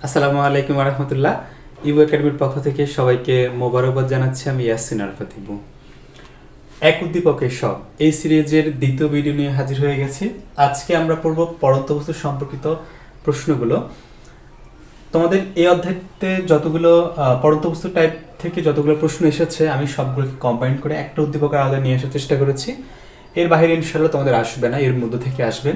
আসসালামু আলাইকুম রহমতুল্লাহ। ইবু একাডেমির পক্ষ থেকে সবাইকে মোবারকবাদ জানাচ্ছি। আমি ইয়াসিন আরাফাত ইবু। এক উদ্দীপকের সব এই সিরিজের দ্বিতীয় ভিডিও নিয়ে হাজির হয়ে গেছি। আজকে আমরা পড়ব পড়ন্ত বস্তু সম্পর্কিত প্রশ্নগুলো। তোমাদের এই অধ্যায়তে যতগুলো পড়ন্ত বস্তু টাইপ থেকে যতগুলো প্রশ্ন এসেছে আমি সবগুলোকে কম্বাইন করে একটা উদ্দীপকের আলাদা নিয়ে আসার চেষ্টা করেছি। এর বাইরে ইনশাল্লাহ তোমাদের আসবে না, এর মধ্য থেকে আসবে।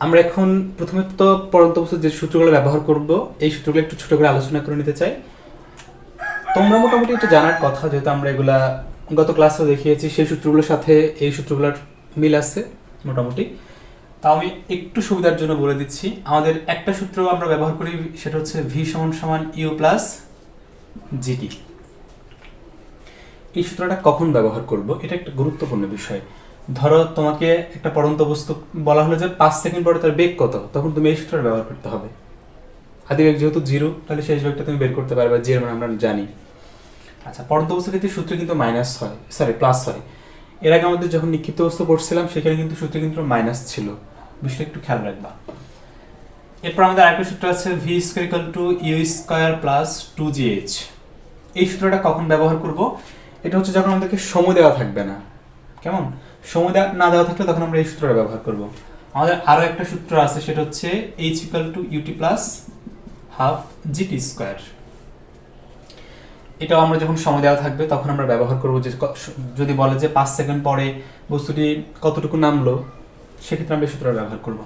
আমরা এখন প্রথমে তো পড়ন্ত বস্তুর যে সূত্রগুলো ব্যবহার করব এই সূত্রগুলো একটু ছোট করে আলোচনা করে নিতে চাই। তোমরা মোটামুটি একটু জানার কথা, যেহেতু আমরা এগুলা গত ক্লাসেও দেখিয়েছি, সেই সূত্রগুলোর সাথে এই সূত্রগুলোর মিল আছে মোটামুটি। তাও আমি একটু সুবিধার জন্য বলে দিচ্ছি। আমাদের একটা সূত্র আমরা ব্যবহার করি, সেটা হচ্ছে ভি সমান সমান ইউ প্লাস জিটি। এই সূত্রটা কখন ব্যবহার করব এটা একটা গুরুত্বপূর্ণ বিষয়। ধরো তোমাকে একটা পড়ন্ত বস্তু বলা হলো যে 5 সেকেন্ড পরে তার বেগ কত, তখন তুমি এই সূত্রটা ব্যবহার করতে হবে। আদি বেগ যেহেতু 0, তাহলে শেষ বেগটা তুমি বের করতে পারবে, যে মানে আমরা জানি। আচ্ছা, পড়ন্ত বস্তুর ক্ষেত্রে সূত্র কিন্তু প্লাস হয়। এর আগে আমাদের যখন নিক্ষিপ্ত বস্তু পড়ছিলাম সেখানে কিন্তু সূত্র কিন্তু মাইনাস ছিল, বিষয়টা একটু খেয়াল রাখবা। এরপর আমাদের আরেকটা সূত্র আছে V square equal to U square plus 2gh। এই সূত্রটা কখন ব্যবহার করব? এটা হচ্ছে যখন আমাদেরকে সময় দেওয়া থাকবে না। কেমন? সময় না দেওয়া থাকলে তখন আমরা এই সূত্রটা ব্যবহার করব। আমাদের আরো একটা সূত্র আছে, সেটা হচ্ছে h equal to U T plus half G T square. এটাও আমরা যখন সময় দেওয়া থাকবে তখন আমরা ব্যবহার করব। যে যদি বলে যে 5 সেকেন্ড পরে বস্তুটি কতটুকু নামলো, সেক্ষেত্রে আমরা এই সূত্রটা ব্যবহার করব।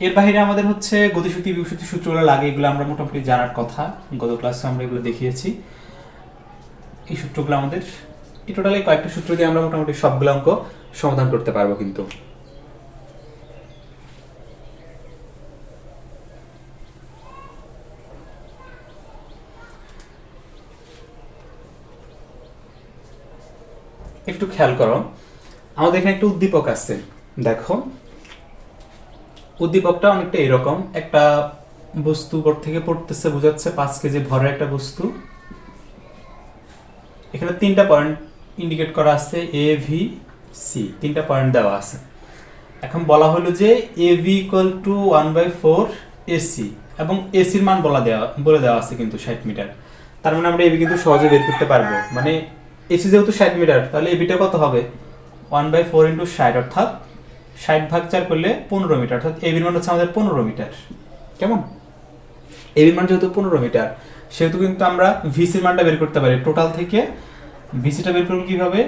এর বাইরে আমাদের হচ্ছে গতিশক্তি বিভব সূত্রগুলো লাগে, এগুলো আমরা মোটামুটি জানার কথা, গত ক্লাসে আমরা এগুলো দেখিয়েছি। এই সূত্রগুলো আমাদের এই টোটালি কয়েকটা সূত্র দিয়ে আমরা মোটামুটি সবগুলো অঙ্ক সমাধান করতে পারবো। কিন্তু একটু খেয়াল করো, আমাদের এখানে একটা উদ্দীপক আছে। দেখো, উদ্দীপকটা অনেকটা এরকম। একটা বস্তু উপর থেকে পড়তেছে, বোঝাচ্ছে 5 কেজি ভরের একটা বস্তু। এখানে 3টা পয়েন্ট ইন্ডিকেট করা আছে, এ ভি সি, 3টা পয়েন্ট দেওয়া আছে। এখন বলা হলো যে A V equal two 1/4 AC, এবং এসির মান বলে দেওয়া আছে কিন্তু 60 মিটার। তার মানে আমরা এবি কিন্তু সহজে বের করতে পারবো। মানে এসি যেহেতু 60 মিটার, তাহলে এবিটা কত হবে? 1/4 ইন্টু 60, অর্থাৎ 60 ভাগ 4 করলে 15 মিটার, অর্থাৎ এবির মান হচ্ছে আমাদের 15 মিটার। কেমন? এবির মান যেহেতু 15 মিটার, সেহেতু কিন্তু আমরা ভিসির মানটা বের করতে পারি। টোটাল থেকে ভিসিটা বের করবো কিভাবে?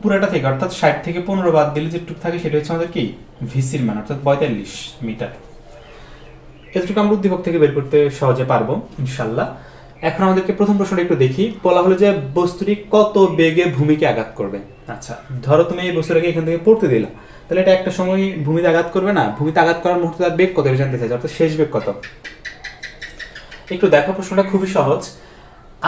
পুরাটা থেকে, অর্থাৎ 60 থেকে 15 বাদ দিলে যেটুকু থাকে সেটা হচ্ছে আমাদের কি ভিসির মান, অর্থাৎ 45 মিটার। এতটুকু আমরা উদ্দীপক থেকে বের করতে সহজে পারবো ইনশাল্লাহ। এখন আমাদেরকে প্রথম প্রশ্নটা একটু দেখি। বলা হলো যে বস্তুটি কত বেগে ভূমিকে আঘাত করবে। আচ্ছা, ধরো তুমি এই বস্তুটাকে এখান থেকে পড়তে দিলা, তাহলে এটা একটা সময় ভূমিতে আঘাত করবে না? ভূমিতে আঘাত করার মুহূর্তে তার বেগ কত জানতে চাই, অর্থাৎ শেষ বেগ কত। একটু দেখো, প্রশ্নটা খুবই সহজ।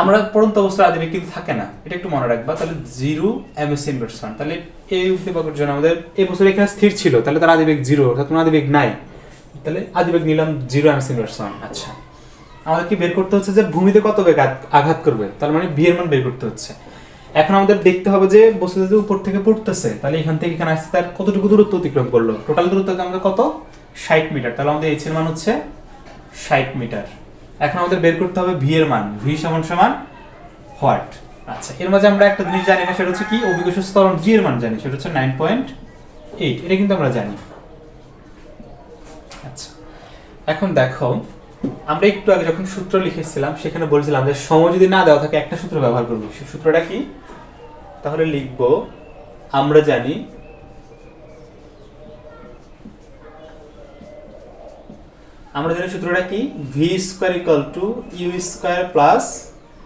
আমরা পড়ন্ত অবস্থায় আদি বেগ কিন্তু থাকে না, এটা একটু মনে রাখবা। তাহলে 0 ms ইনভার্স 1, তাহলে এই উদ্দীপকের জন্য আমাদের এই বস্তু এখানে স্থির ছিল, তাহলে তার আদি বেগ 0, অর্থাৎ কোনো আদি বেগ নাই। তাহলে আদি বেগ নিলাম 0 ms ইনভার্স 1। আচ্ছা, আমাদেরকে বের করতে হচ্ছে যে ভূমিতে কত বেগ আঘাত করবে, তার মানে ভি এর মান বের করতে হচ্ছে। এখন আমাদের দেখতে হবে যে বস্তু যদি উপর থেকে পড়তেছে, তাহলে এখান থেকে এখানে আসতে তার কতটুকু দূরত্ব অতিক্রম করলো। টোটাল দূরত্ব আমাদের কত? 60 মিটার। তাহলে আমাদের এইচ এর মান হচ্ছে 60 মিটার। এখন আমাদের বের করতে হবে ভি এর মান। ভি সমান সমান হোয়াট? আচ্ছা, এর মাঝে আমরা একটা জিনিস জানি না, সেটা হচ্ছে কি অভিকর্ষ ত্বরণ জি এর মান জানি, সেটা হচ্ছে 9.8। এটা কিন্তু আমরা জানি। আচ্ছা, এখন দেখো, আমরা একটু আগে যখন সূত্র লিখেছিলাম সেখানে বলেছিলাম যে সময় যদি না দেওয়া থাকে একটা সূত্র ব্যবহার করবো। সেই সূত্রটা কি? তাহলে লিখবো, আমরা জানি সূত্রটা কি? V square equal to U square plus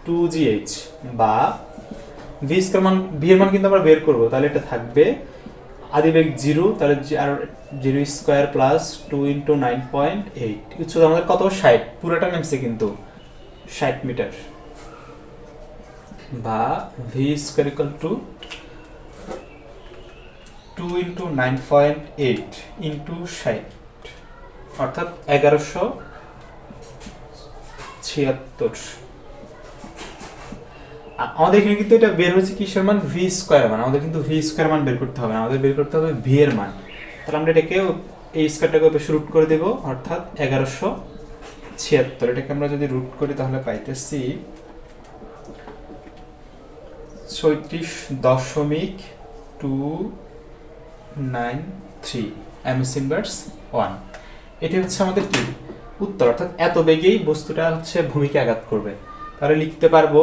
2gh, বা ভি স্কয়ার মান, ভি এর মান কিন্তু আমরা বের করবো। তাহলে এটা থাকবে আদিবেগ 0, তাহলে আর 0 স্কয়ার প্লাস 2 ইন্টু 9.8। উচ্চতা আমাদের কত? 60, পুরোটা নামছে কিন্তু 60 মিটার, বা V square equal two 2 into 9.8 into 60, অর্থাৎ 1176। আমাদের এখানে কিন্তু এটা বের হয়েছে কিসের মান? ভি স্কয়ার মান। আমাদের কিন্তু ভি স্কয়ার মান বের করতে হবে না, আমাদের বের করতে হবে ভি এর মান। তাহলে আমরা এটাকে এই স্কয়ারটাকে উপরে রুট করে দেব, অর্থাৎ 1176 76, এটাকে আমরা যদি রুট করি তাহলে পাইতেছি 36.293 এমএস ইনভার্স 1। এটি হচ্ছে আমাদের কি উত্তর, অর্থাৎ এত বেগেই বস্তুটা হচ্ছে ভূমিকে আঘাত করবে। তাহলে লিখতে পারবো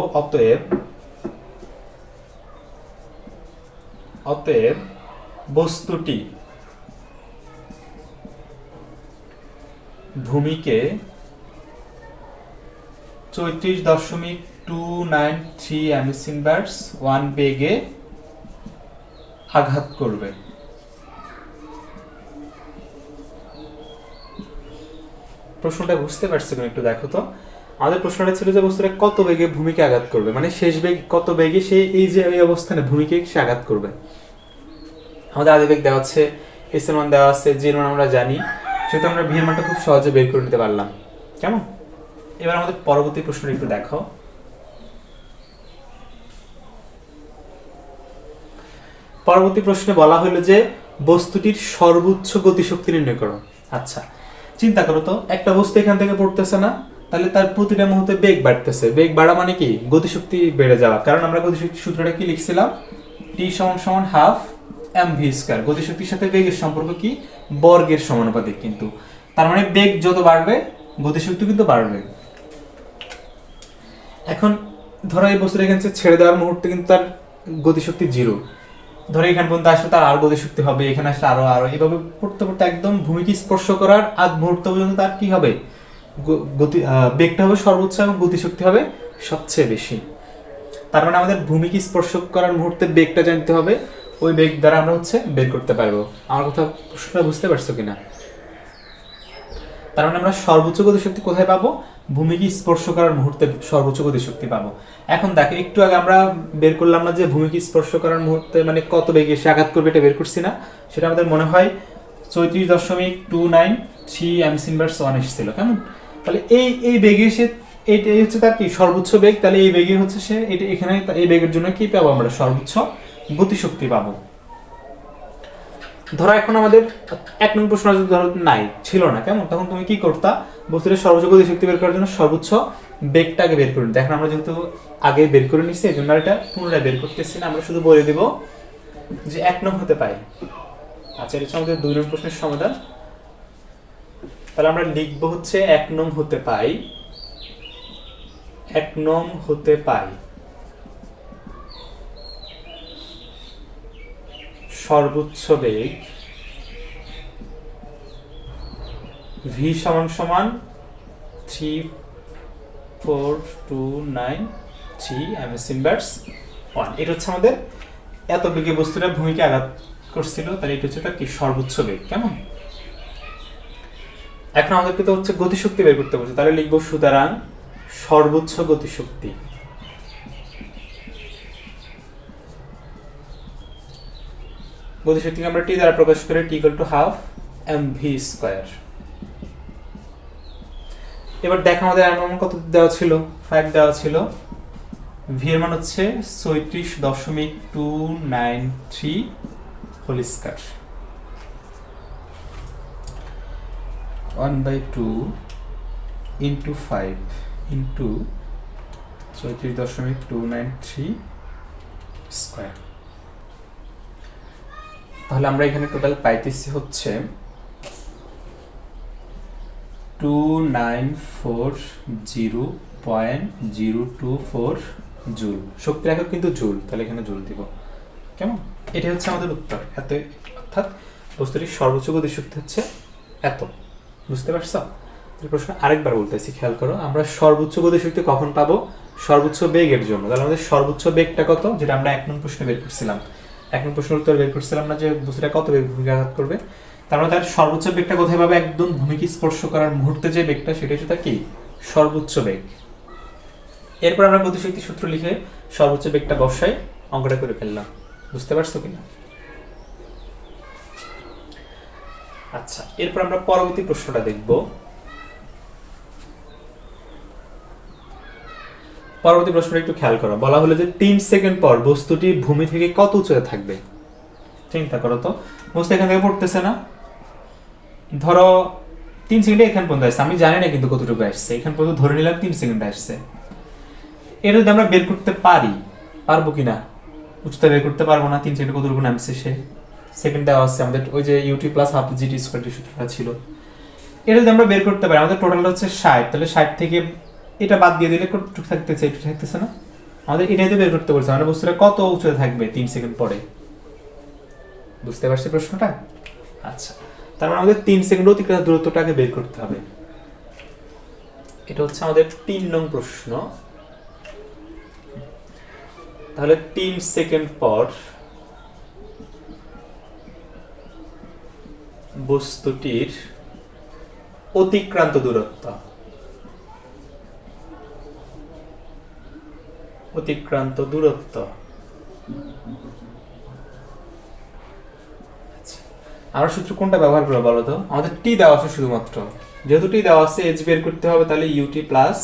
অতএব বস্তুটি ভূমিকে 34.293 এমএস ইনভার্স 1 বেগে আঘাত করবে। প্রশ্নটা বুঝতে পারছো কিনা একটু দেখো তো। আমাদের প্রশ্নটা ছিল যে বস্তুটা কত বেগে ভূমিকে আঘাত করবে, মানে শেষ বেগ কত বেগে সে এই যে এই অবস্থানে ভূমিকে সে আঘাত করবে। আমাদের আদি বেগ দেওয়া আছে, এস এর মান দেওয়া আছে, জি এর মান আমরা জানি, সেহেতু আমরা ভি এর মানটা খুব সহজে বের করে নিতে পারলাম। কেমন? এবার আমাদের পরবর্তী প্রশ্নটা একটু দেখো। পরবর্তী প্রশ্নে বলা হলো যে বস্তুটির সর্বোচ্চ গতিশক্তি নির্ণয় করো। আচ্ছা, চিন্তা করো তো, একটা বস্তু এখান থেকে পড়তেছে না, তাহলে তার প্রতিটা মুহূর্তে বেগ বাড়তেছে। বেগ বাড়া মানে কি? গতিশক্তি বেড়ে যাওয়া। কারণ আমরা গতিশক্তি সূত্রটা কি লিখছিলাম? টি সমান হাফ এম ভি স্কয়ার। গতিশক্তির সাথে বেগের সম্পর্ক কি? বর্গের সমানুপাতিক। কিন্তু তার মানে বেগ যত বাড়বে গতিশক্তি কিন্তু বাড়বে। এখন ধরো এই বস্তুটা এখানে ছেড়ে দেওয়ার মুহূর্তে কিন্তু তার গতিশক্তি 0। ধরো এখান পর্যন্ত আসলে তার আর গতিশক্তি হবে, এখানে আসলে আরো এভাবে পড়তে পড়তে একদম ভূমিকে স্পর্শ করার আগ মুহূর্ত পর্যন্ত তার কি হবে? বেগটা হবে সর্বোচ্চ এবং গতিশক্তি হবে সবচেয়ে বেশি। তার মানে আমাদের ভূমিকে স্পর্শ করার মুহূর্তে বেগটা জানতে হবে, ওই বেগ দ্বারা আমরা হচ্ছে বের করতে পারবো। আমার কথা প্রশ্নটা বুঝতে পারছো কিনা? তার মানে আমরা সর্বোচ্চ গতিশক্তি কোথায় পাবো? ভূমিকে স্পর্শ করার মুহূর্তে সর্বোচ্চ গতিশক্তি পাবো। এখন দেখো, একটু আগে আমরা বের করলাম না যে ভূমিকে স্পর্শ করার মুহূর্তে মানে কত বেগে সে আঘাত করবে, এটা বের করছি না? সেটা আমাদের মনে হয় 34.293 এমএস ইনভার্স 1 এসেছিল। কেমন? তাহলে এই বেগে সে, এইটাই হচ্ছে তার কি সর্বোচ্চ বেগ। তাহলে এই বেগে হচ্ছে সে এটা এখানে এই বেগের জন্য কি পাবো? আমরা সর্বোচ্চ গতিশক্তি পাবো। ধরো এখন আমাদের 1 নং প্রশ্ন যদি ধরো নাই ছিল না, কেমন? তখন তুমি কি করতা? বস্তুর সর্বোচ্চ গতিশক্তি বের করার জন্য সর্বোচ্চ বেগটাকে বের করে নিতে। এখন আমরা যেহেতু আগে বের করে নিচ্ছি, এই জন্য এটা পুনরায় বের করতেছি না, আমরা শুধু বলে দিব যে 1 নং হতে পাই। আচ্ছা, এটা হচ্ছে আমাদের 2 নং প্রশ্নের সমাধান। তাহলে আমরা লিখবো হচ্ছে 1 নং হতে পাই, 1 নং হতে পাই সর্বোচ্চ বেগ ভি সমান 34.293 এমএস ইনভার্স 1। এটা হচ্ছে আমাদের এত বেগে বস্তুটা ভূমিকে আঘাত করছিল, তাহলে এটা হচ্ছে তার কি সর্বোচ্চ বেগ। কেমন? এখন আমাদেরকে তো হচ্ছে গতিশক্তি বের করতে বলছে, তাহলে লিখবো সুতরাং সর্বোচ্চ গতিশক্তি গতিশক্তিকে আমরা টি দ্বারা প্রকাশ করি, T equal to half M V square. এবার দেখো আমাদের এর মান কত দেওয়া ছিল? 5 দেওয়া ছিল। ভি এর মান হচ্ছে 34.293 whole square 1/2 into 5 into 34.293 square. তাহলে আমরা এখানে টোটাল পাইতেছি হচ্ছে 2940.024 জুল। শক্তির একক কিন্তু জুল, তাহলে এখানে জুল দিব। কেমন? এটা হচ্ছে আমাদের উত্তর। এত, অর্থাৎ বস্তুটির সর্বোচ্চ গতিশক্তি হচ্ছে এত। বুঝতে পারছো? প্রশ্ন আরেকবার বলতেছি, খেয়াল করো। আমরা সর্বোচ্চ গতিশক্তি কখন পাবো? সর্বোচ্চ বেগের জন্য। তাহলে আমাদের সর্বোচ্চ বেগটা কত, যেটা আমরা 1 নং প্রশ্নে বের করছিলাম। 1 নং প্রশ্নের উত্তর বের করছিলাম না যে বস্তুটা কত বেগ ভূমিকে আঘাত করবে। তার মানে তার সর্বোচ্চ বেগটা কোথায় পাবে? একদম ভূমিকে স্পর্শ করার মুহূর্তে যে বেগটা, সেটা হচ্ছে তার কি সর্বোচ্চ বেগ। এরপর আমরা গতিশক্তি সূত্র লিখে সর্বোচ্চ বেগটা বসাই অঙ্কটা করে ফেললাম। বুঝতে পারছো কিনা? আচ্ছা, এরপর আমরা পরবর্তী প্রশ্নটা দেখব। পরবর্তী প্রশ্নটা একটু খেয়াল করো। বলা হলো যে 3 সেকেন্ড পর বস্তুটি ভূমি থেকে কত উচ্চতায় থাকবে? চিন্তা করো তো, বস্তু এখান থেকে পড়তেছে না। ধরো 3 সেকেন্ডে এখান পর্যন্ত আসছে, আমি জানি না কিন্তু কতটুকু আসছে, এখান পর্যন্ত ধরে নিলাম 3 সেকেন্ডে আসছে। এটা যদি আমরা বের করতে পারবো কিনা, উচ্চতা বের করতে পারবো না, 3 সেকেন্ডে কতটুকু নামছে সে, সেকেন্ড দেওয়া আছে আমাদের, ওই যে U T plus half G T square যে সূত্রটা ছিল, এটা যদি আমরা বের করতে পারি, আমাদের টোটালটা হচ্ছে 60, তাহলে 60 থেকে এটা বাদ দিয়ে দিলে কতটুকু থাকতেছে, এটা থাকতেছে না, আমাদের এটাই তো বের করতে বলছে, মানে বস্তুটা কত উচ্চতা থাকবে 3 সেকেন্ড পরে। বুঝতে পারছি প্রশ্নটা? আচ্ছা, তার মানে আমাদের 3 সেকেন্ড অতিক্রান্ত দূরত্বটাকে বের করতে হবে। এটা হচ্ছে আমাদের 3 নং প্রশ্ন। তাহলে 3 সেকেন্ড পর বস্তুটির অতিক্রান্ত দূরত্ব, আমরা সূত্র কোনটা ব্যবহার করবো বলো তো? আমাদের টি দেওয়া আছে শুধুমাত্র, যেহেতু টি দেওয়া আছে এইচ বের করতে হবে, তাহলে U T plus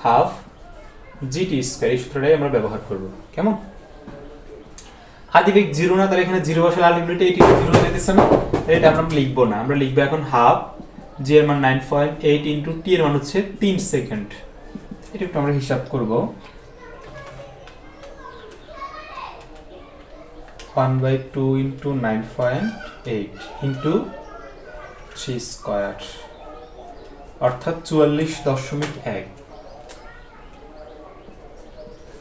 half G T square, এই সূত্রটাই আমরা ব্যবহার করব। কেমন? আদিবেগ 0 না, তাহলে এখানে 0 বসালে আলটিমেটলি এটি 0 হয়ে যাচ্ছে না, তাহলে এটা আমরা লিখবো না, আমরা লিখবো এখন হাফ জি এর মান 9.8 ইনটু টি এর মান হচ্ছে 3 সেকেন্ড। এটা একটু আমরা হিসাব করব, 1/2 ইন্টু 9.8 ইন্টু 3 স্কয়ার, অর্থাৎ 44.1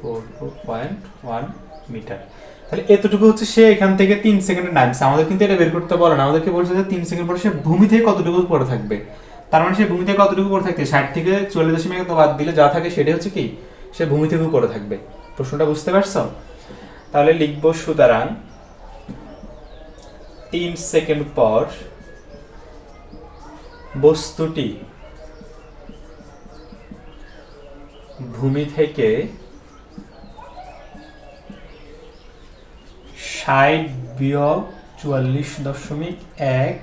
4.1 মিটার। তাহলে এতটুকু হচ্ছে সে এখান থেকে 3 সেকেন্ডে নামছে। আমাদের কিন্তু এটা বের করতে বলে না, আমাদেরকে বলছে যে 3 সেকেন্ড পরে সে ভূমি থেকে কতটুকু পরে থাকবে। তার মানে সে ভূমি থেকে কতটুকু পরে থাকবে, 60 থেকে 44.1 বাদ দিলে যা থাকে সেটা হচ্ছে কি, সে ভূমি থেকে পরে থাকবে। প্রশ্নটা বুঝতে পারছো? তাহলে লিখবো সুতরাং 3 সেকেন্ড পর বস্তুটি ভূমি থেকে 60 বিয়োগ 44.1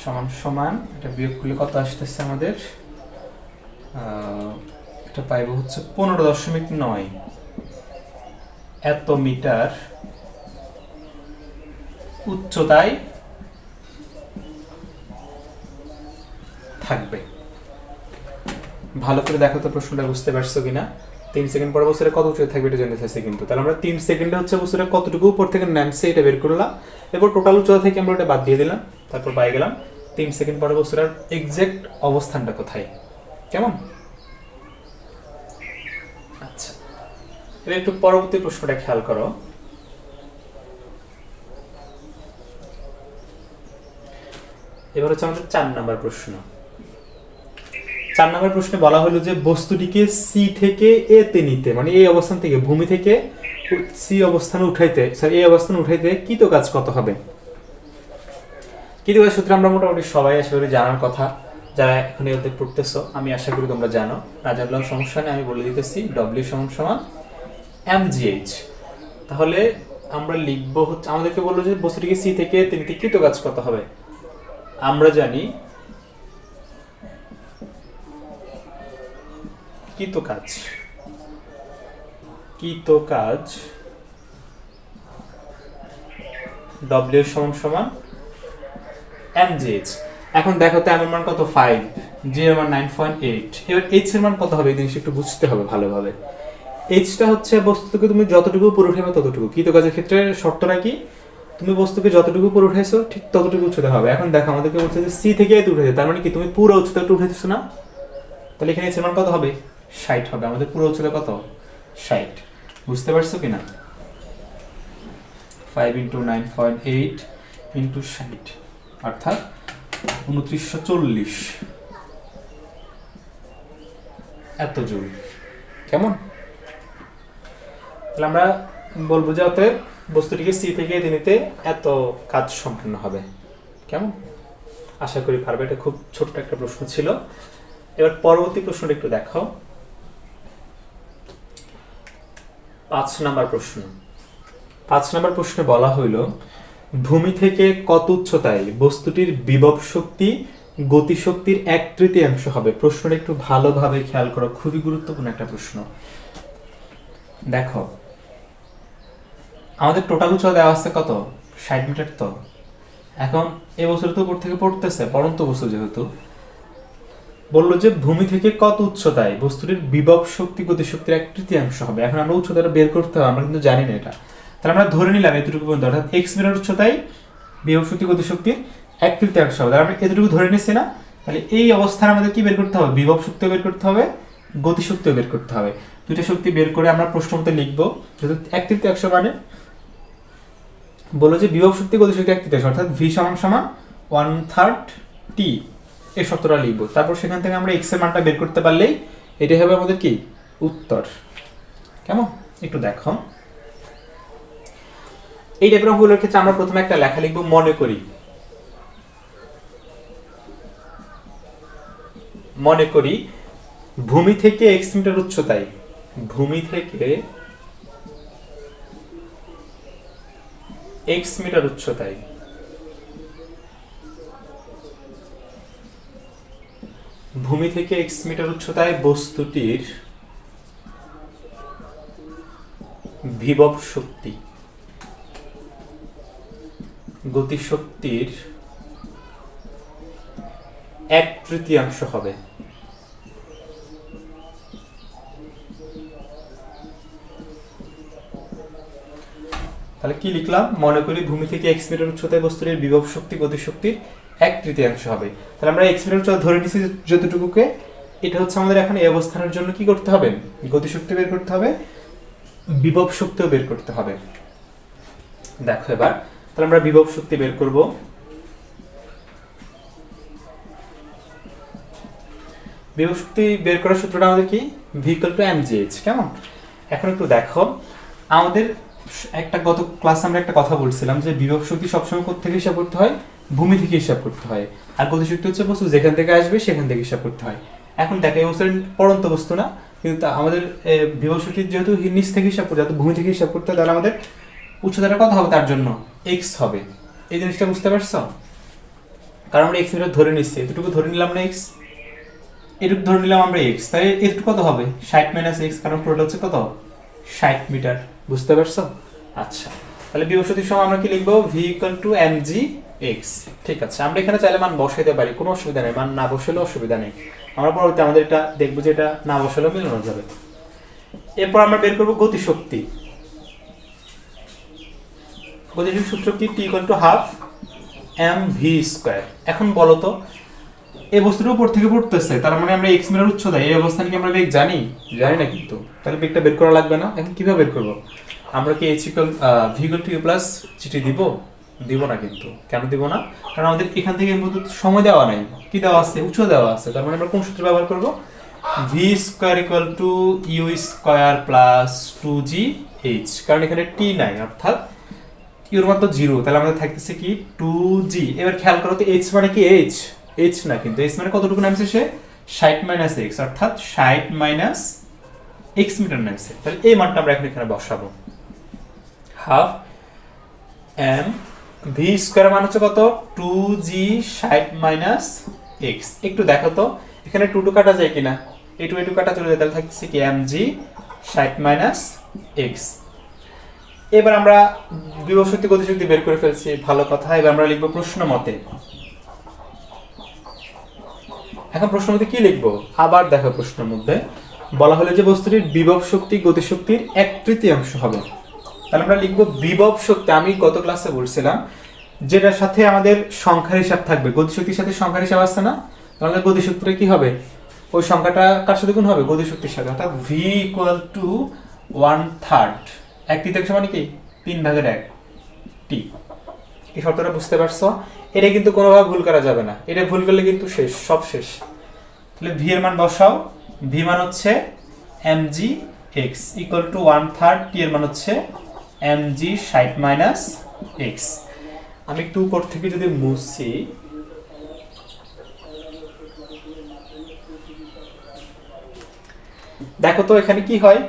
সমান সমান, এটা বিয়োগ করলে কত আসতেছে আমাদের, এটা পাইব হচ্ছে 15.9 এত মিটার উচ্চতায় থাকবে। ভালো করে দেখো তো প্রশ্নটা বুঝতে পারছো কিনা। 3 সেকেন্ড পর বস্তুটা কত উচ্চতায় থাকবে এটা জানতে চাইছে কিন্তু, তাহলে আমরা 3 সেকেন্ডে হচ্ছে বস্তুটা কতটুকু উপর থেকে নামছে এটা বের করলাম, এরপর টোটাল উচ্চতা থেকে আমরা এটা বাদ দিয়ে দিলাম, তারপর পাই গেলাম 3 সেকেন্ড পরে বস্তুটার এক্সাক্ট অবস্থানটা কোথায়। কেমন? আচ্ছা, এবার একটু পরবর্তী প্রশ্নটা খেয়াল করো। এবার হচ্ছে আমাদের 4 নাম্বার প্রশ্ন। 4 নাম্বার প্রশ্নে বলা হলো যে বস্তুটিকে সি থেকে এ তে নিতে, মানে এই অবস্থান থেকে ভূমি থেকে সি অবস্থানে উঠাইতে, সরি এই অবস্থানে উঠাইতে কৃত কাজ কত হবে। কৃত কাজ সূত্র আমরা মোটামুটি সবাই আশা করি জানার কথা, যারা এখন এই অধ্যায় পড়তেছো আমি আশা করি তোমরা জানো, না জানলেও সমস্যা নেই, আমি বলে দিতেছি ডব্লিউ সমান সমান mgh। তাহলে আমরা লিখবো হচ্ছে, আমাদেরকে বললো যে বস্তুটিকে সি থেকে এ তে নিতে কৃত কাজ কত হবে। আমরা জানি কৃত কাজ W সমান সমান mgh। এখন দেখো তো এর মান কত 5, j এর মান 9.8, এবার h এর মান কত হবে এই জিনিসটা একটু বুঝতে হবে ভালোভাবে। h টা হচ্ছে বস্তুকে তুমি যতটুকু উপরে উঠাবে ততটুকু, কৃত কাজের ক্ষেত্রে শর্তটা কি, তুমি বস্তুকে যতটুকু উপরে উঠাইছো ঠিক ততটুকু উচ্চতা হবে। এখন দেখো আমাদেরকে বলছে যে সি থেকে এতে উঠাইতে, তার মানে কি তুমি পুরো উচ্চতাটা উঠাইতেছো না, তাহলে এখানে h এর মান কত হবে 60 হবে, আমাদের পুরো উচ্চতা কত 60। বুঝতে পারছো কিনা? 5 ইন্টু 9.8 ইন্টু 60 অর্থাৎ 2940 এত জুল। কেমন? তাহলে আমরা বলবো যে অতএব বস্তুটিকে সি থেকে এতে নিতে এত কাজ সম্পন্ন হবে। কেমন? আশা করি পারবে, এটা খুব ছোট্ট একটা প্রশ্ন ছিল। এবার পরবর্তী প্রশ্নটা একটু দেখো, 5 নাম্বার প্রশ্ন। 5 নাম্বার প্রশ্নে বলা হইল ভূমি থেকে কত উচ্চতায় বস্তুটির বিভব শক্তি গতিশক্তির 1/3 হবে। প্রশ্নটা একটু ভালোভাবে খেয়াল করো, খুবই গুরুত্বপূর্ণ একটা প্রশ্ন। দেখো আমাদের টোটাল উচ্চতা দেওয়া আছে কত 60 মিটার, তো এখন এই বছর তো উপর থেকে পড়তেছে, পড়ন্ত বস্তু যেহেতু, বললো যে ভূমি থেকে কত উচ্চতায় বস্তুটির বিভব শক্তি গতিশক্তির এক তৃতীয়াংশ হবে। এখন আমরা উচ্চতাটা বের করতে হবে, আমরা কিন্তু জানি না এটা। তাহলে আমরা ধরে নিলাম এতটুকু পর্যন্ত, অর্থাৎ এক্স মিটার উচ্চতায় বিভব শক্তি গতিশক্তির এক তৃতীয়াংশ হবে। তাহলে আমরা এতটুকু ধরে নিচ্ছি না? তাহলে এই অবস্থায় আমাদের কি বের করতে হবে? বিভব শক্তিও বের করতে হবে, গতিশক্তিও বের করতে হবে। দুইটা শক্তি বের করে আমরা প্রশ্ন মতো লিখবো, যেহেতু এক তৃতীয়াংশ মানে বলো যে বিভব শক্তি গতিশক্তি এক তৃতীয়াংশ, অর্থাৎ ভি সমান সমান 1/3 টি, এই শর্তটা লিখবো। তারপর সেখান থেকে আমরা এক্স এর মানটা বের করতে পারলেই এটাই হবে আমাদের কি উত্তর। কেমন? একটু দেখো, এই টাইপের অঙ্কগুলোর ক্ষেত্রে আমরা প্রথমে একটা লেখা লিখবো, মনে করি ভূমি থেকে এক্স মিটার উচ্চতায়, ভূমি থেকে এক্স মিটার উচ্চতায় ভূমি থেকে এক্স মিটার উচ্চতায় বস্তুটির বিভব শক্তি গতিশক্তির এক তৃতীয়াংশ হবে। তাহলে কি লিখলাম? মনে করি ভূমি থেকে এক্স মিটার উচ্চতায় বস্তুটির বিভব শক্তি গতিশক্তির এক তৃতীয়াংশ হবে। তাহলে আমরা এক্স মিটার উচ্চতা ধরে নিচ্ছি যতটুকুকে, এটা হচ্ছে আমাদের এখন এই অবস্থানের জন্য কি করতে হবে? গতিশক্তি বের করতে হবে, বিভব শক্তিও বের করতে হবে। দেখো এবার, তাহলে আমরা বিভব শক্তি বের করব। বিভব শক্তি বের করার সূত্রটা আমাদের কি? V equal two mgh। কেমন? এখন একটু দেখো, আমাদের একটা গত ক্লাসে আমরা একটা কথা বলছিলাম যে বিভব শক্তি সবসময় কোথা থেকে হিসাব করতে হয়? ভূমি থেকে হিসাব করতে হয়। আর গতিশক্তি হচ্ছে বস্তু যেখান থেকে আসবে সেখান থেকে হিসাব করতে হয়। এখন দেখো এই বস্তুর পড়ন্ত বস্তু না, কিন্তু আমাদের বিভব শক্তি যেহেতু নিচ থেকে হিসাব করতে হয়, ভূমি থেকে হিসাব করতে হয়, তাহলে আমাদের উচ্চতাটা কত হবে? তার জন্য এক্স হবে। এই জিনিসটা বুঝতে পারছো? কারণ আমরা এক্স মিটার ধরে নিচ্ছি, এতটুকু ধরে নিলাম না এক্স, এটুকু ধরে নিলাম আমরা এক্স, তাই এটুকু কত হবে? 60 মাইনাস এক্স, কারণ পুরোটা হচ্ছে কত? 60 মিটার। বুঝতে পারছো? আচ্ছা, তাহলে বিভব শক্তির সময় আমরা কি লিখবো? V equal two MG x. ঠিক আছে, আমরা এখানে চাইলে মান বসাইতে পারি, কোনো অসুবিধা নেই, মান না বসালেও অসুবিধা নেই। আমরা পরবর্তী আমাদের এটা দেখবো যে এটা না বসালেও মিলানো যাবে। এরপর আমরা বের করবো গতিশক্তি। গতিশক্তির সূত্র কি? T equal to half M V square. এখন বলো তো, এই বস্তুটা উপর থেকে পড়তেছে, তার মানে আমরা এক্স মিটার উচ্চতায় এই অবস্থানে কি আমরা বেগ জানি? জানি না কিন্তু, তাহলে বেগটা বের করা লাগবে না। এখন কিভাবে বের করবো? আমরা কি H equal V equal to U plus G T দিব না কিন্তু। কেন দিব না? কারণ আমাদের এখান থেকে সময় দেওয়া নাই, কি দেওয়া আছে? উচ্চতা দেওয়া আছে। তার মানে আমরা কোন সূত্র ব্যবহার করবো? V square equal to U square plus two G H, কারণ এখানে টি নাই, অর্থাৎ ইউর মাত্র 0, তাহলে আমাদের থাকতেছে কি 2জি। এবার খেয়াল করো তো, এইচ মানে কি এইচ? এইচ না কিন্তু, এইচ মানে কতটুকু নামছে সে? 60 মাইনাস এক্স, অর্থাৎ 60 মাইনাস এক্স মিটার নামছে। তাহলে এই মানটা আমরা এখন এখানে বসাবো, হাফ এম ভি স্কোয়ার মান হচ্ছে কত? 2জি 60 মাইনাস এক্স। একটু দেখো তো এখানে 2 কাটা যায় কিনা? এই 2 কাটা চলে যায়, তাহলে থাকছে কি mg 60 মাইনাস এক্স। এবার আমরা বিভব শক্তি গতিশক্তি বের করে ফেলছি, ভালো কথা। এবার আমরা লিখবো প্রশ্ন মতে। এখন প্রশ্ন মতে কি লিখবো? আবার দেখো, প্রশ্নের মধ্যে বলা হলো যে বস্তুটির বিভব শক্তি গতিশক্তির এক তৃতীয়াংশ হবে। তাহলে আমরা লিখবো বিভব শক্তি। আমি গত ক্লাসে বলছিলাম যেটার সাথে আমাদের সংখ্যার হিসাব থাকবে, গতিশক্তির সাথে সংখ্যার হিসাব আসছে না, তাহলে গতিশক্তিটা কি হবে? ওই সংখ্যাটা কার সাথে গুণ হবে? গতিশক্তির সাথে, অর্থাৎ ভি ইকুয়াল টু 1/3। এক তৃতীয়াংশ মানে কি? 3/1 টি। এই শর্তটা বুঝতে পারছো? এটা কিন্তু কোনোভাবে ভুল করা যাবে না, এটা ভুল করলে কিন্তু শেষ, সব শেষ। তাহলে ভি এর মান বসাও। ভি মান হচ্ছে mg x ইকুয়াল টু 1/3, টি এর মান হচ্ছে mg 60 মাইনাস x। আমি একটু উপর থেকে যদি মুছি, দেখো তো এখানে কি হয়?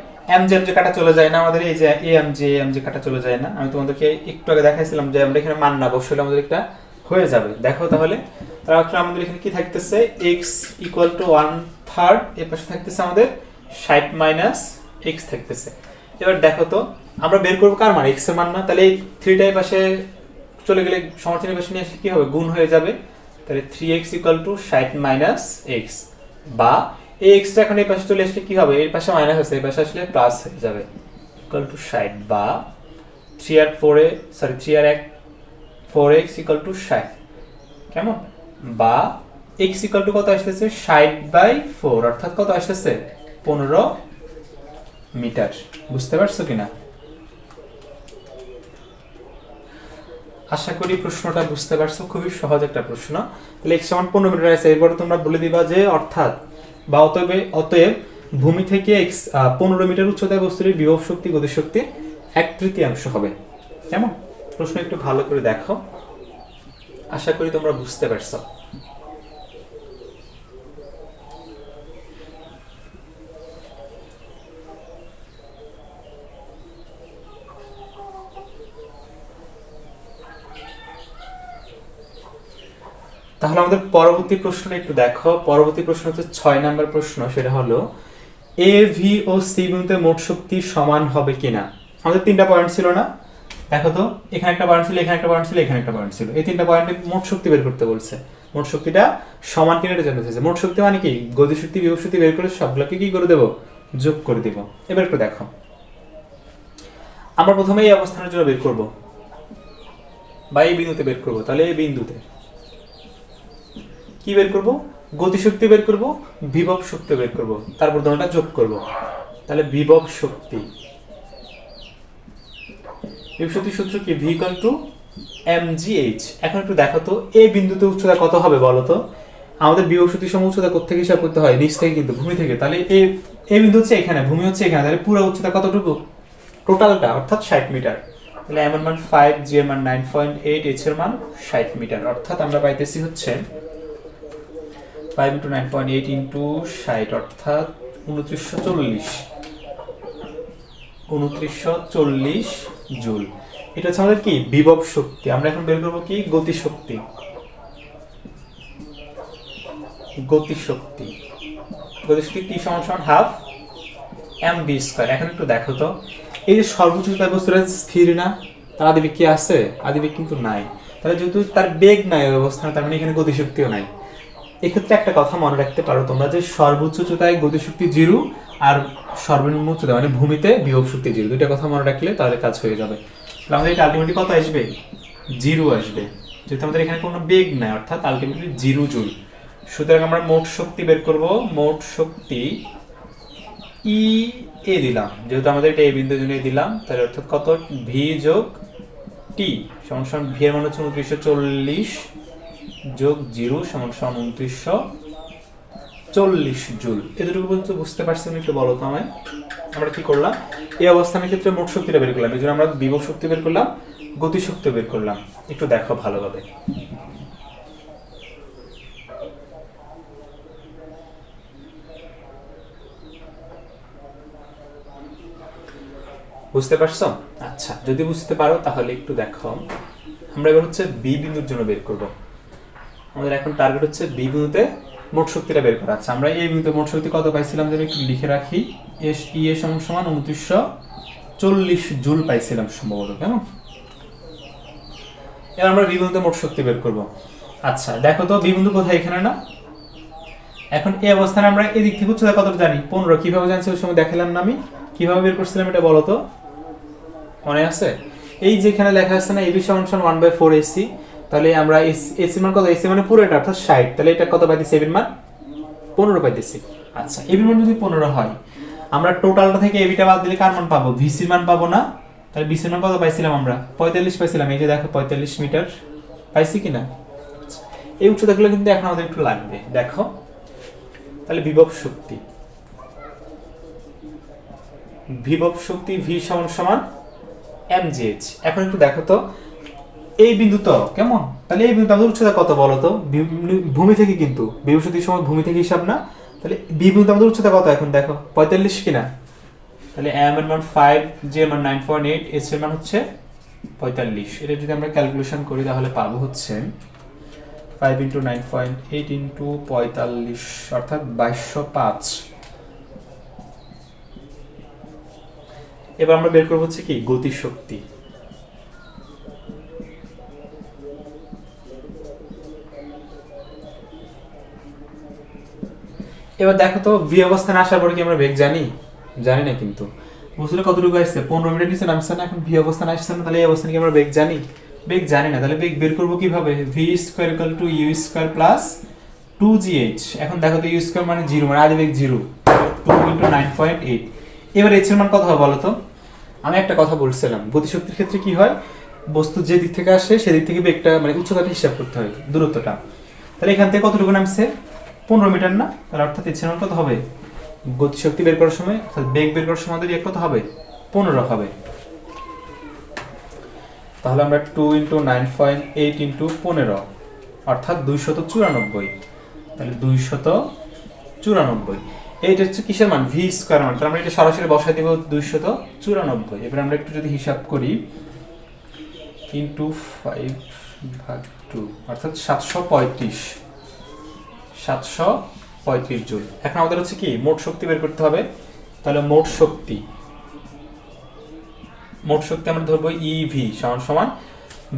mg কাটা চলে যায় না আমাদের, এই যে mg কাটা চলে যায় না। আমি তোমাদেরকে একটু আগে দেখাইছিলাম যে আমরা এখানে মান না বসালে আমাদের একটা হয়ে যাবে। দেখো তাহলে আমাদের এখানে কি থাকতেছে? x ইকুয়াল টু 1/3, এর পাশে থাকতেছে আমাদের 60 মাইনাস x থাকতেছে। এবার দেখো তো আমরা বের করবো কার মান? x এর মান না? তাহলে এই 3টা এর পাশে চলে গেলে সমানুচিনের পাশে নিয়ে আসলে কি হবে, গুণ হয়ে যাবে। তাহলে 3x = 60 - x, বা এই এক্সটা এখন এই পাশে চলে আসলে কি হবে, এর পাশে মাইনাস আছে, এই পাশে আসলে প্লাস হয়ে যাবে, = 60, বা 3 আর 1 4x = 60, কেমন, বা x = কত আসতেছে, 60/4, অর্থাৎ কত আসতেছে, 15 মিটার। বুঝতে পারছো কিনা? আশা করি প্রশ্নটা বুঝতে পারছো, খুবই সহজ একটা প্রশ্ন। তাহলে x = 15 মিটার আছে, এরপরে তোমরা বলে দিবা যে অর্থাৎ বা অতএব ভূমি থেকে 15 মিটার উচ্চতায় বস্তুটির বিভব শক্তি গতিশক্তি 1/3 হবে। কেমন? প্রশ্ন একটু ভালো করে দেখো, আশা করি তোমরা বুঝতে পারছো। তাহলে আমাদের পরবর্তী প্রশ্নটা একটু দেখো। পরবর্তী প্রশ্ন হচ্ছে 6 নম্বর প্রশ্ন, সেটা হলো এ ভি ও সি বিন্দুতে মোট শক্তি সমান হবে কিনা। আমাদের 3টা পয়েন্ট ছিল না, দেখো তো, এখানে একটা পয়েন্ট ছিল, এখানে একটা পয়েন্ট ছিল, এখানে একটা পয়েন্ট ছিল, এই 3টা পয়েন্টে মোট শক্তি বের করতে বলছে। মোট শক্তিটা সমান কিনা এটা জানতে চাইছে। মোট শক্তি মানে কি, গতিশক্তি বিভব শক্তি বের করে সবগুলোকে কি করে দেব, যোগ করে দেব। এবার একটু দেখো, আমরা প্রথমে এই অবস্থানের জন্য বের করব, বা এই বিন্দুতে বের করব। তাহলে এই বিন্দুতে কি বের করব, গতিশক্তি বের করব, বিভব শক্তি বের করব, তারপর দুটোটা যোগ করব। তাহলে বিভব শক্তি, বিভব শক্তির সূত্র কি, v = mgh। এখন একটু দেখো তো, এই বিন্দুতে উচ্চতা কত হবে বলো তো। আমাদের বিভব শক্তির সম উচ্চতা কোত্থেকে হিসাব করতে হয়, নিচ থেকে, কিন্তু ভূমি থেকে। তাহলে এই বিন্দু হচ্ছে এখানে, ভূমি হচ্ছে এখানে, তাহলে পুরো উচ্চতা কতটুকু, টোটালটা, অর্থাৎ 60 মিটার। তাহলে m এর মান 5, g এর মান 9.8, h এর মান 60 মিটার, অর্থাৎ আমরা পাইতেছি হচ্ছে 5 × 9.8 × 60, অর্থাৎ 2940 জুল। এটা হচ্ছে আমাদের কি, বিভব শক্তি। আমরা এখন বের করবো কি, গতিশক্তি। গতিশক্তি কি সমান হাফ mv²। এখন একটু দেখো তো, এই যে সর্বোচ্চ বস্তুটা স্থির না, তার আদিবেগ কি আছে, আদিবেগ কিন্তু নাই। তাহলে যেহেতু তার বেগ নাই ওই অবস্থানে, তার মানে এখানে গতিশক্তিও নাই। এক্ষেত্রে একটা কথা মনে রাখতে পারো তোমরা, যে সর্বোচ্চ উচ্চতায় গতিশক্তি 0 আর সর্বনিম্ন উচ্চতা মানে ভূমিতে বিভব শক্তি 0, দুইটা কথা মনে রাখলে তাহলে কাজ হয়ে যাবে। তাহলে আমাদের এটা আলটিমেটলি কত আসবে, 0 আসবে, যেহেতু আমাদের এখানে কোনো বেগ নাই, অর্থাৎ আলটিমেটলি 0 জুল। সুতরাং আমরা মোট শক্তি বের করব। মোট শক্তি ই এ দিলাম, যেহেতু আমাদের এটা এই বিন্দুর জন্য দিলাম, তাহলে অর্থাৎ কত, ভি যোগ টি সমান ভি এর মান হচ্ছে 2940 যোগ 0 সমান 2940 জুল। এতটুকু পর্যন্ত বুঝতে পারছেন, একটু বলো তো আমায়। আমরা কি করলাম, এই অবস্থানের ক্ষেত্রে মোট শক্তিটা বের করলাম, এই জন্য আমরা বিভব শক্তি বের করলাম, গতিশক্তি বের করলাম। একটু দেখো ভালোভাবে, বুঝতে পারছো? আচ্ছা, যদি বুঝতে পারো তাহলে একটু দেখো, আমরা এবার হচ্ছে বি বিন্দুর জন্য বের করব। আমাদের এখন টার্গেট হচ্ছে বি বিন্দুতে মোট শক্তিটা বের করা। আচ্ছা, আমরা এই বিন্দুতে মোট শক্তি কত পাইছিলাম যেন একটু লিখে রাখি, এস ই এ সমান 2940 জুল পাইছিলাম সম্ভবত, কেমন। এবার আমরা বি বিন্দুতে মোট শক্তি বের করব। আচ্ছা দেখো তো, বি বিন্দু কোথায়, এখানে না। এখন এই অবস্থানে আমরা এদিক থেকে উচ্চতা কতটা জানি, 15। কিভাবে জানছি ওই সময় দেখালাম না আমি, কিভাবে বের করছিলাম এটা বলো তো, মনে আছে? এই যেখানে লেখা আছে না, এবি সমান 1/4 এসি, তাহলে আমরা এসি মান কত, এসি মানে পুরোটা অর্থাৎ 60, তাহলে এটা কত পাইতেছি, এবির মান 15 পাইতেছি। আচ্ছা, এবির মান যদি 15 হয়, আমরা টোটালটা থেকে এবিটা বাদ দিলে কার মান পাবো, ভিসির মান পাবো না। তাহলে ভিসির মান কত পাইছিলাম আমরা, 45 পাইছিলাম। এই যে দেখো 45 মিটার পাইছি কিনা। এই উচ্চতাগুলো কিন্তু এখন আমাদের একটু লাগবে, দেখো। তাহলে বিভব শক্তি ভি সমান mgh। এখন একটু দেখো তো, এই বিন্দু তো কেমন, তাহলে এই বিন্দু আমাদের উচ্চতা কত বলো তো, ভূমি থেকে, কিন্তু বিভব শক্তির সময় ভূমি থেকে হিসাব না। তাহলে বি বিন্দু আমাদের উচ্চতা কত এখন দেখো, 45 কিনা। তাহলে m এর মান 5, g এর মান 9.8, h এর মান হচ্ছে 45। এটা যদি আমরা ক্যালকুলেশন করি তাহলে পাবো হচ্ছে 5 × 9.8 × 45, অর্থাৎ 2205। এবার আমরা বের করবো হচ্ছে কি, গতিশক্তি। এবার দেখো তো ভি অবস্থানে আসার পরে কি আমরা বেগ জানি? জানি না কিন্তু। বস্তুটা কতটুকু আসছে? 15 মিটার নিচে নামছে না, এখন ভি অবস্থানে আসছে না, তাহলে এই অবস্থানে কি আমরা বেগ জানি? বেগ জানি না, তাহলে বেগ বের করবো কিভাবে? V square equal to U square plus 2gh। এখন দেখো তো ইউ স্কোয়ার মানে 0, মানে আদি বেগ 0, 2 ইন্টু 9.8। এবার এইচ এর মান কত হবে বলো তো? আমি একটা কথা বলছিলাম, গতিশক্তির ক্ষেত্রে কি হয়, বস্তু যে দিক থেকে আসে সেদিক থেকে বেগটা মানে উচ্চতাটা হিসাব করতে হয়, দূরত্বটা। তাহলে এখান থেকে কতটুকু নামছে? 15 মিটার না, তাহলে অর্থাৎ এইচ এর মান কত হবে? গতিশক্তি বের করার সময় অর্থাৎ বেগ বের করার সময় আমাদের কত হবে? 15 হবে। তাহলে আমরা 2 ইন্টু 9.8 ইন্টু 15 অর্থাৎ 294। তাহলে 294, এইটা হচ্ছে কিসের মান? ভি স্কোয়ার মান। তাহলে আমরা এটা সরাসরি বসাই দেব 294। এবার আমরা একটু যদি হিসাব করি, ইন্টু 5 ভাগ 2 অর্থাৎ 735 জুল। এখন আমাদের হচ্ছে কি মোট শক্তি বের করতে হবে। তাহলে মোট শক্তি আমরা ধরবো ইভি সমান সমান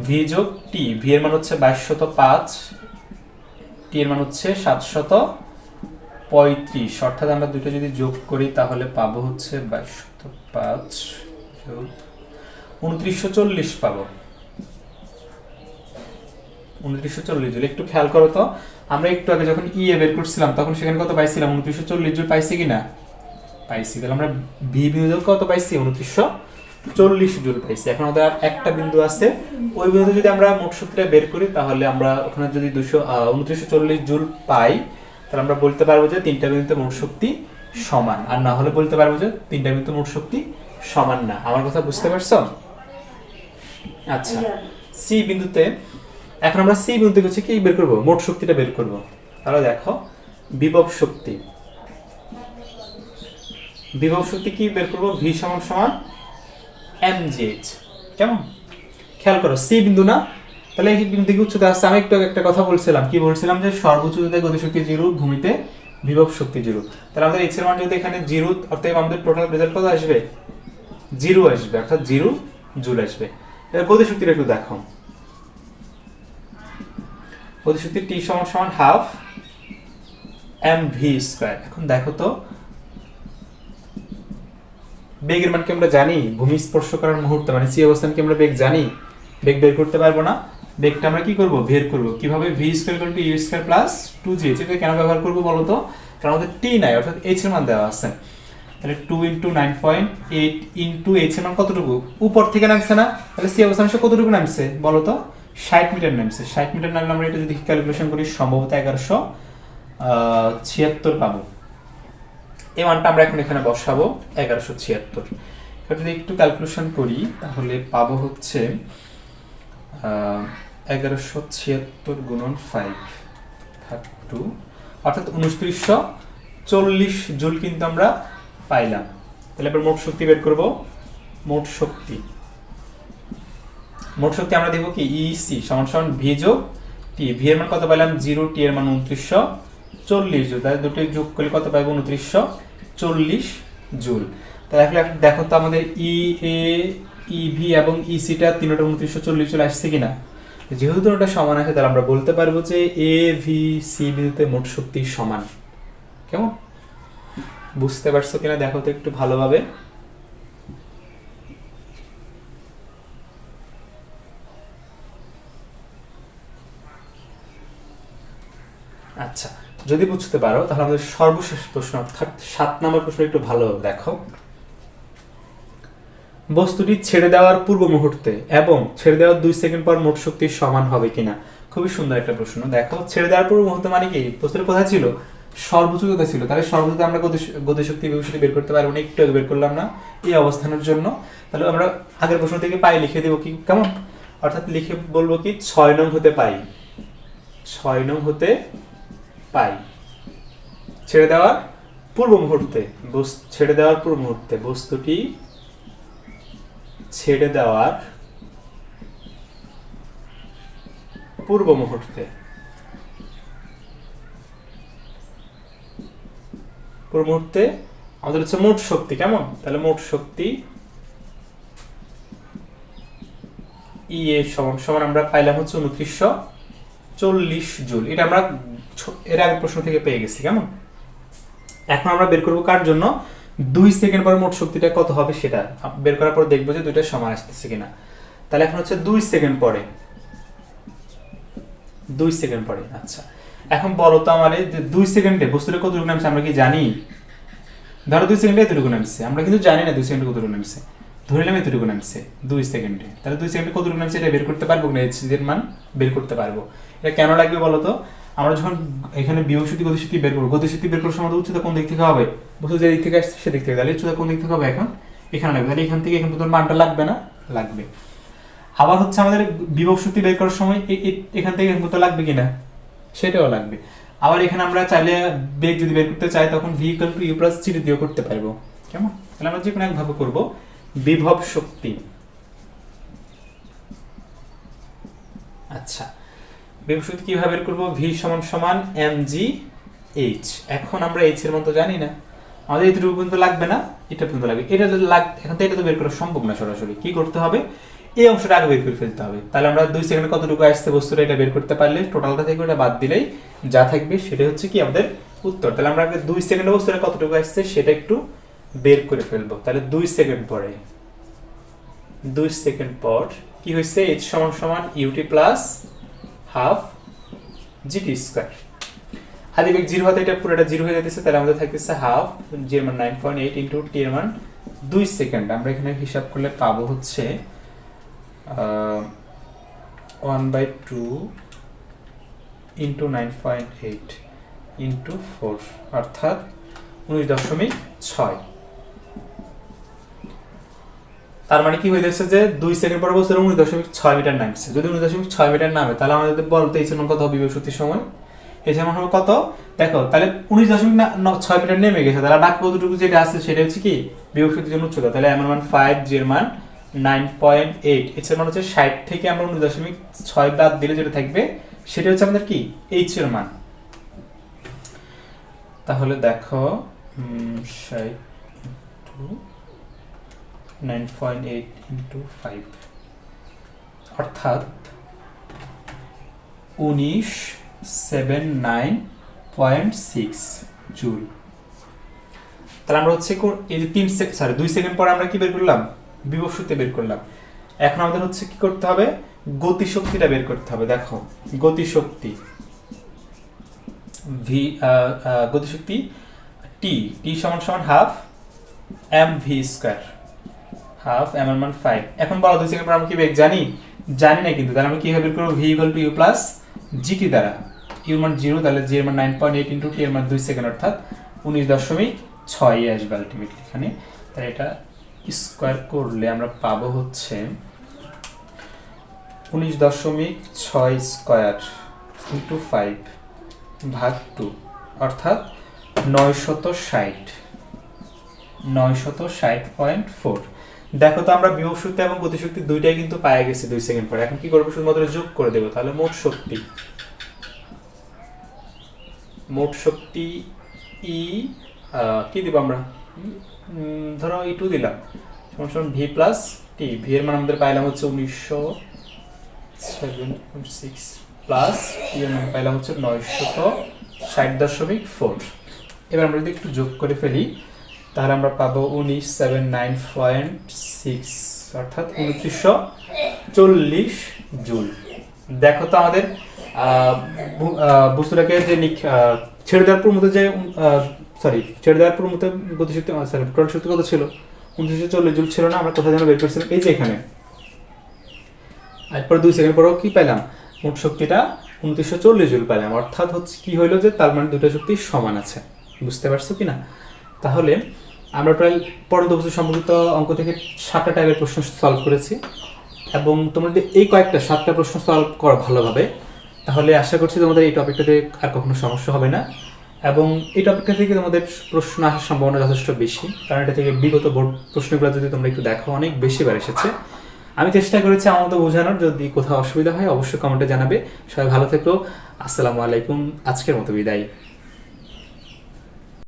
ভি যোগ টি। ভি এর মান হচ্ছে 2205, টি এর মান হচ্ছে 735, অর্থাৎ আমরা দুটো যদি যোগ করি তাহলে পাবো হচ্ছে 2205 যোগ 2940 পাবো। 2940 জুল। একটু খেয়াল করো তো, আমরা একটু আগে যখন ই এ বের করছিলাম তখন সেখানে কত পাইছিলাম? 2940 জুল পাইছি কিনা? পাইছি। তাহলে আমরা ভি বিন্দু কত পাইছি? 2940 জুল পাইছি। এখন আমাদের আর একটা বিন্দু আছে, ওই বিন্দুতে যদি আমরা মোট শক্তিটা বের করি তাহলে আমরা ওখানে যদি 2940 জুল পাই তাহলে আমরা বলতে পারবো যে তিনটা বিন্দুতে মোট শক্তি সমান, আর না হলে বলতে পারবো যে তিনটা বিন্দুতে মোট শক্তি সমান না। আমার কথা বুঝতে পারছো? আচ্ছা, সি বিন্দুতে এখন আমরা সি বিন্দু থেকে হচ্ছে কি বের করব? মোট শক্তিটা বের করব। তাহলে দেখো বিভব শক্তি কি বের করব? ভি সমান সমান mgh। কেমন? খেয়াল করো সি বিন্দু না, তাহলে এই বিন্দু থেকে উচ্চতা আসছে। আমি একটু একটা কথা বলছিলাম, কি বলছিলাম? যে সর্বোচ্চ উচ্চতায় গতিশক্তি 0, ভূমিতে বিভব শক্তি 0। তাহলে আমাদের এইচ এর মান যদি এখানে 0, অর্থাৎ আমাদের টোটাল রেজাল্ট কত আসবে? 0 আসবে, অর্থাৎ 0 জুল আসবে। এবার গতিশক্তিটা একটু দেখো। গতিশক্তি টি সমান সমান হাফ mv স্কয়ার। এখন দেখো তো বেগের মান কি আমরা জানি? ভূমি স্পর্শ করার মুহূর্তে মানে সি অবস্থান কি আমরা বেগ জানি? বেগ বের করতে পারবো না। বেগটা আমরা কি করব? বের করব কিভাবে? V square equal to U square plus 2gh। এটা কেন ব্যবহার করব বলো তো? কারণ আমাদের টি নাই, অর্থাৎ এইচ এর মান দেওয়া আছে। তাহলে 2 ইনটু 9.8 ইনটু এইচ এর মান কতটুকু? উপর থেকে নামছে না, তাহলে সি অবস্থানে কতটুকু নামছে বলো তো? 60 মিটার নামছে। 60 মিটার নামলে আমরা এটা যদি ক্যালকুলেশন করি সম্ভবত 1176 পাবো। এই মানটা আমরা এখন এখানে বসাবো 1176। এটা যদি একটু ক্যালকুলেশন করি তাহলে পাবো হচ্ছে 1176 গুণন 5 ভাগ 2 অর্থাৎ 2940 জুল কিন্তু আমরা পাইলাম। তাহলে এবার মোট শক্তি বের করব। মোট শক্তি আমরা দেখব কি ইসি সমান সমান ভি যোগ টি। ভি এর মান কত পাইলাম? 0, টি এর মান 2940 জুল। তাহলে দুটো যোগ করলে কত পাবো? 2940 জুল। তাহলে দেখো তো আমাদের ই এ, ইভি এবং ইসিটা তিনটা 2940 জুল আসছে কিনা? যেহেতু দুটোটা সমান আছে তাহলে আমরা বলতে পারবো যে এ ভি সি বিন্দুতে মোট শক্তি সমান। কেমন? বুঝতে পারছো কিনা দেখো তো একটু ভালোভাবে। আচ্ছা, যদি বুঝতে পারো তাহলে আমাদের সর্বশেষ প্রশ্ন অর্থাৎ 7 নম্বর প্রশ্ন একটু ভালোভাবে দেখো। বস্তুটি ছেড়ে দেওয়ার পূর্ব মুহূর্তে এবং ছেড়ে দেওয়ার 2 সেকেন্ড পর মোট শক্তি সমান হবে কিনা? খুবই সুন্দর একটা প্রশ্ন। দেখো ছেড়ে দেওয়ার পূর্ব মুহূর্তে মানে কি? বস্তুটা কোথায় ছিল? সর্বোচ্চ কোথায় ছিল? তাহলে সর্বোচ্চ আমরা গতিশক্তি বিভবশক্তি বের করতে পারবো না, একটু আগে বের করলাম না এই অবস্থানের জন্য। তাহলে আমরা আগের প্রশ্ন থেকে পাই লিখে দেবো কি? কেমন? অর্থাৎ লিখে বলবো কি 6 নং হতে পাই। 6 নং হতে পাই ছেড়ে দেওয়ার পূর্ব মুহূর্তে। ছেড়ে দেওয়ার পূর্ব মুহূর্তে বস্তুটি ছেড়ে দেওয়ার পূর্ব মুহূর্তে আমাদের হচ্ছে মোট শক্তি। কেমন? তাহলে মোট শক্তি ই এ সমান সমান আমরা পাইলাম হচ্ছে 2940 জুল। এটা আমরা এর আগের প্রশ্ন থেকে পেয়ে গেছি। কেমন? এখন আমরা বের করবো কার জন্য, 2 সেকেন্ড পরে মোট শক্তিটা কত হবে সেটা বের করার পর দেখবো যে দুইটা সমান আসতেছে কিনা। তাহলে এখন হচ্ছে 2 সেকেন্ড পরে, 2 সেকেন্ড পরে। আচ্ছা এখন বলো তো আমার যে 2 সেকেন্ডে বস্তুটা কতটুকু নামছে আমরা কি জানি? ধরো 2 সেকেন্ডে এতটুকু নামছে, আমরা কিন্তু জানি না 2 সেকেন্ডে কতটুকু নামছে, ধরে নিলাম এতটুকু নামছে 2 সেকেন্ডে। তাহলে 2 সেকেন্ডে কতটুকু নামছে এটা বের করতে পারবো না, এর মান বের করতে পারবো। এটা কেন লাগবে বলো তো? আমরা যখন এখানে বিভব শক্তি গতিশক্তি বের করবো, গতিশক্তি বের করার সময় উচ্চতা কোন দিক থেকে হবে? বস্তু যে দিক থেকে আসছে সেদিক থেকে, তাহলে উচ্চতা কোন দিক থেকে হবে? এখন এখানে লাগবে, তাহলে এখান থেকে এখান পর্যন্ত মানটা লাগবে না? লাগবে। আবার হচ্ছে আমাদের বিভব শক্তি বের করার সময় এখান থেকে এখান পর্যন্ত লাগবে কিনা? সেটাও লাগবে। আবার এখানে আমরা চাইলে বেগ যদি বের করতে চাই তখন v = u + g দিয়েও করতে পারবো। কেমন? তাহলে আমরা যে কোনো একভাবে করবো। বিভব শক্তি, আচ্ছা বিভব শক্তি কিভাবে বের করবো? v = mgh। এখন আমরা h এর মান তো জানি না, আমাদের এতটুকু পর্যন্ত লাগবে না, এটা পর্যন্ত লাগবে। এটা এখন তো এটা তো বের করা সম্ভব না সরাসরি, কি করতে হবে? এই অংশটা আগে বের করে ফেলতে হবে। তাহলে আমরা 2 সেকেন্ডে কতটুকু আসছে বস্তুটা এটা বের করতে পারলে টোটালটা থেকে ওটা বাদ দিলেই যা থাকবে সেটা হচ্ছে কি আমাদের উত্তর। তাহলে আমরা আগে 2 সেকেন্ডে বস্তুটা কতটুকু আসছে সেটা একটু বের করে ফেলবো। তাহলে 2 সেকেন্ড পরে, 2 সেকেন্ড পর কি হয়েছে? h = ut + half gt²। আদিবেগ 0 হতে এটা পুরোটা 0 হয়ে যাচ্ছে, তাহলে আমাদের থাকতেছে হাফ g এর মান 9.8 ইনটু t এর মান 2 সেকেন্ড। আমরা এখানে হিসাব করলে পাবো হচ্ছে 1/2 ইনটু 9.8 ইনটু 4 অর্থাৎ 19.6। তার মানে কি হয়ে যাচ্ছে যে 2 সেকেন্ড পর বছর 19.6 মিটার নামছে। যদি 19.6 মিটার নামে তাহলে আমাদের বলতে এই জন্য কত হবে বিভব শক্তির সময়? এই সময় হবে কত? দেখো তাহলে 19.6 মিটার নেমে গেছে, তাহলে বাকি কতটুকু যেটা আছে সেটা হচ্ছে কি বিভব শক্তির জন্য উচ্চতা। তাহলে m এর মান 5, g এর মান 9.8, h এর মান হচ্ছে 60 থেকে আমরা 19.6 বাদ দিলে যেটা থাকবে সেটা হচ্ছে আমাদের কি h এর মান। তাহলে দেখো 60 9.8 ইনটু 5 অর্থাৎ 1979.6 জুল। তাহলে আমরা হচ্ছে এই যে 2 সেকেন্ড পরে আমরা কি বের করলাম? বিভব শক্তি বের করলাম। এখন আমাদের হচ্ছে কি করতে হবে? গতিশক্তিটা বের করতে হবে। দেখো গতিশক্তি গতিশক্তি t = half mv², half m এর মান 5। এখন বলো 2 সেকেন্ড পর আমরা কি বেগ জানি? জানি না কিন্তু। তাহলে আমরা কিভাবে বের করব? v = u + gt দ্বারা। u এর মান 0, তাহলে g এর মান 9.8 ইনটু t এর মান 2 সেকেন্ড অর্থাৎ 19.6 আসবে আলটিমেটলি এখানে। তাহলে এটা স্কয়ার করলে আমরা পাবো হচ্ছে 19.6 স্কয়ার ইনটু 5 ভাগ 2 অর্থাৎ 960.4। দেখো তো আমরা বিভব শক্তি এবং গতিশক্তি দুইটাই কিন্তু পায়ে গেছি 2 সেকেন্ড পরে। এখন কি করবো? শুধুমাত্র যোগ করে দেবো। তাহলে মোট শক্তি ই কি দিব আমরা? ধরো E2 দিলাম সমান v + t। v এর মান আমাদের পাইলাম হচ্ছে 1907.6 প্লাস t এর মান পাইলাম হচ্ছে 960.4। এবার আমরা যদি একটু যোগ করে ফেলি তাহলে আমরা পাবো 1979.6 অর্থাৎ 2940 জুল। দেখো তো আমাদের বস্তুটাকে যে ছেড়ে দেওয়ার পর মতো যে ছেড়ে দেওয়ার পর মতো গতিশক্তি টোটাল শক্তি কত ছিল? 1940 জুল ছিল না? আমরা কোথায় যেন বের করছিলাম? এই যে এখানে। এরপর 2 সেকেন্ড পরেও কি পেলাম? মোট শক্তিটা 2940 জুল পেলাম। অর্থাৎ হচ্ছে কি হইলো যে তার মানে দুটো শক্তি সমান আছে। বুঝতে পারছো কিনা? তাহলে আমরা প্রায় পরন্ত বস্তু সম্পর্কিত অঙ্ক থেকে 7টা টাইপের প্রশ্ন সলভ করেছি এবং তোমরা যদি এই কয়েকটা 7টা প্রশ্ন সলভ করো ভালোভাবে তাহলে আশা করছি তোমাদের এই টপিকটাতে আর কখনো সমস্যা হবে না এবং এই টপিকটা থেকে তোমাদের প্রশ্ন আসার সম্ভাবনা যথেষ্ট বেশি, কারণ এটা থেকে বিগত বোর্ড প্রশ্নগুলো যদি তোমরা একটু দেখো অনেক বেশি বার এসেছে। আমি চেষ্টা করেছি আমার মতো বোঝানোর। যদি কোথাও অসুবিধা হয় অবশ্যই কমেন্টে জানাবে। সবাই ভালো থেকো। আসসালামু আলাইকুম। আজকের মতো বিদায়।